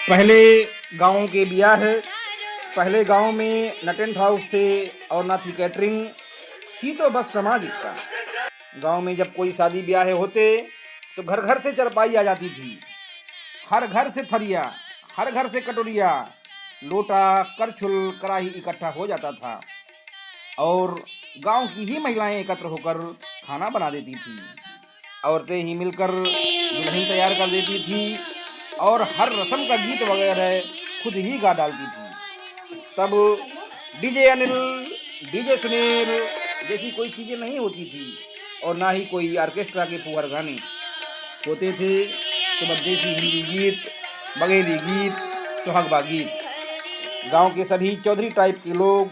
पहले गाँव के ब्याह, पहले गांव में न टेंट हाउस थे और ना थी कैटरिंग, थी तो बस सामाजिक का। गांव में जब कोई शादी ब्याह होते तो घर घर से चरपाई आ जाती थी, हर घर से थरिया, हर घर से कटोरिया, लोटा, करछुल, कराही इकट्ठा हो जाता था और गांव की ही महिलाएं एकत्र होकर खाना बना देती थी। औरतें ही मिलकर दुल्हन तैयार कर देती थी और हर रस्म का गीत वगैरह खुद ही गा डालती थी। तब डीजे अनिल, डीजे सुनील जैसी कोई चीज़ें नहीं होती थी और ना ही कोई ऑर्केस्ट्रा के पुअर गाने होते थे। तो बस देसी हिंदी गीत, बघेली गीत, सुहागवा गीत। गांव के सभी चौधरी टाइप के लोग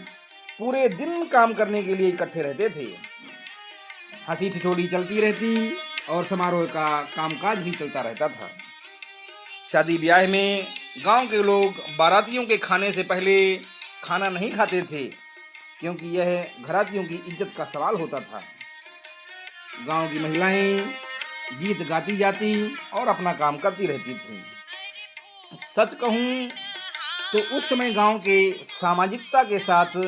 पूरे दिन काम करने के लिए इकट्ठे रहते थे। हंसी ठिठोली चलती रहती और समारोह का कामकाज भी चलता रहता था। शादी ब्याह में गांव के लोग बारातियों के खाने से पहले खाना नहीं खाते थे, क्योंकि यह घरातियों की इज्जत का सवाल होता था। गांव की महिलाएं गीत गाती जाती और अपना काम करती रहती थीं। सच कहूं तो उस समय गांव के सामाजिकता के साथ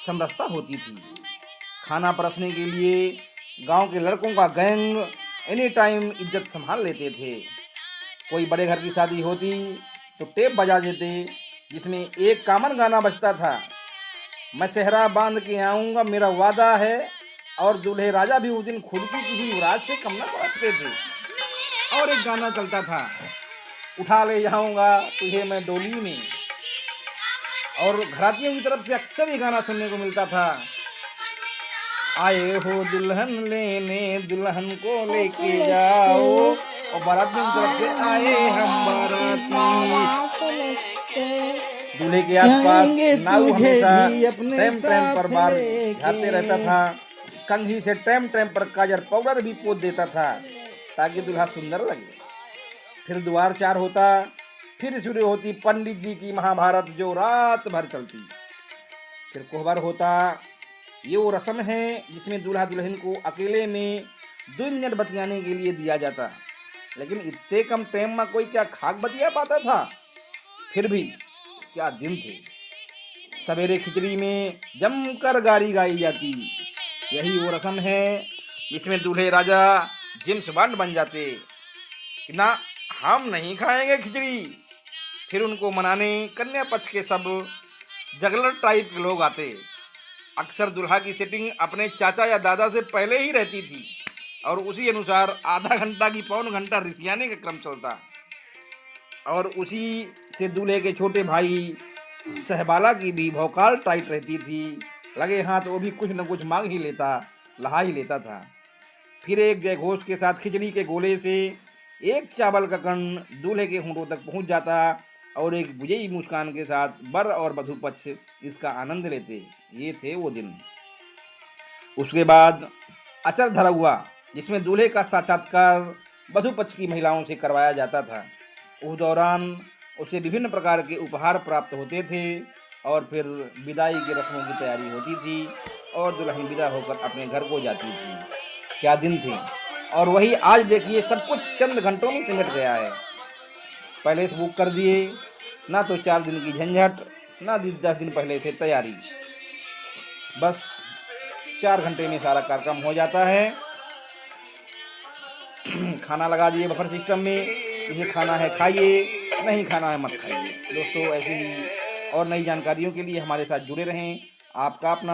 समरसता होती थी। खाना परसने के लिए गांव के लड़कों का गैंग एनी टाइम इज्जत संभाल लेते थे। कोई बड़े घर की शादी होती तो टेप बजा देते, जिसमें एक कॉमन गाना बजता था, मैं सेहरा बांध के आऊँगा मेरा वादा है, और दूल्हे राजा भी उस दिन खुद की किसी युवराज से कम न समझते थे। और एक गाना चलता था, उठा ले जाऊँगा तुझे मैं डोली में। और घरातियों की तरफ से अक्सर ये गाना सुनने को मिलता था, आए हो दुल्हन लेने दुल्हन को लेके जाओ। और बारातियों की तरफ से आए हम बाराती। दूल्हे के आसपास नाऊ हमेशा टैम टैम पर बाल झाड़ते रहता था। कंघी से टैम टैम पर काजल पाउडर भी पोत देता था ताकि दूल्हा सुंदर लगे। फिर द्वार चार होता, फिर शुरू होती पंडित जी की महाभारत जो रात भर चलती। फिर कोहबर होता, ये वो रस्म है जिसमें दूल्हा दुल्हन को अकेले में 2 मिनट बतियाने के लिए दिया जाता। लेकिन इतने कम टाइम में कोई क्या खाक बतिया पाता था। फिर भी क्या दिन थे। सवेरे खिचड़ी में जमकर गारी गाई जाती। यही वो रस्म है जिसमें दूल्हे राजा जेम्स बॉन्ड बन जाते कि ना हम नहीं खाएंगे खिचड़ी। फिर उनको मनाने कन्या पक्ष के सब जगलर टाइप के लोग आते। अक्सर दुल्हा की सेटिंग अपने चाचा या दादा से पहले ही रहती थी और उसी अनुसार आधा घंटा की पौन घंटा रिसियाने का क्रम चलता। और उसी से दूल्हे के छोटे भाई सहबाला की भी भौकाल टाइट रहती थी। लगे हाथ वो भी कुछ न कुछ मांग ही लेता, लहा ही लेता था। फिर एक जयघोष के साथ खिचड़ी के गोले से एक चावल का कण दूल्हे के होंठों तक पहुंच जाता और एक बुझई मुस्कान के साथ वर और वधू पक्ष इसका आनंद लेते। ये थे वो दिन। उसके बाद अचर धरा हुआ, जिसमें दूल्हे का साक्षात्कार वधू पक्ष की महिलाओं से करवाया जाता था। उस दौरान उसे विभिन्न प्रकार के उपहार प्राप्त होते थे और फिर विदाई की रस्मों की तैयारी होती थी और दुल्हन विदा होकर अपने घर को जाती थी। क्या दिन थे। और वही आज देखिए सब कुछ चंद घंटों में सिमट गया है। पहले से बुक कर दिए, ना तो 4 दिन की झंझट, ना 10 दिन पहले से तैयारी। बस 4 घंटे में सारा कार्यक्रम हो जाता है। खाना लगा दिए बफर सिस्टम में, इसे खाना है खाइए, नहीं खाना है मत खाइए। दोस्तों ऐसे ही और नई जानकारियों के लिए हमारे साथ जुड़े रहें। आपका अपना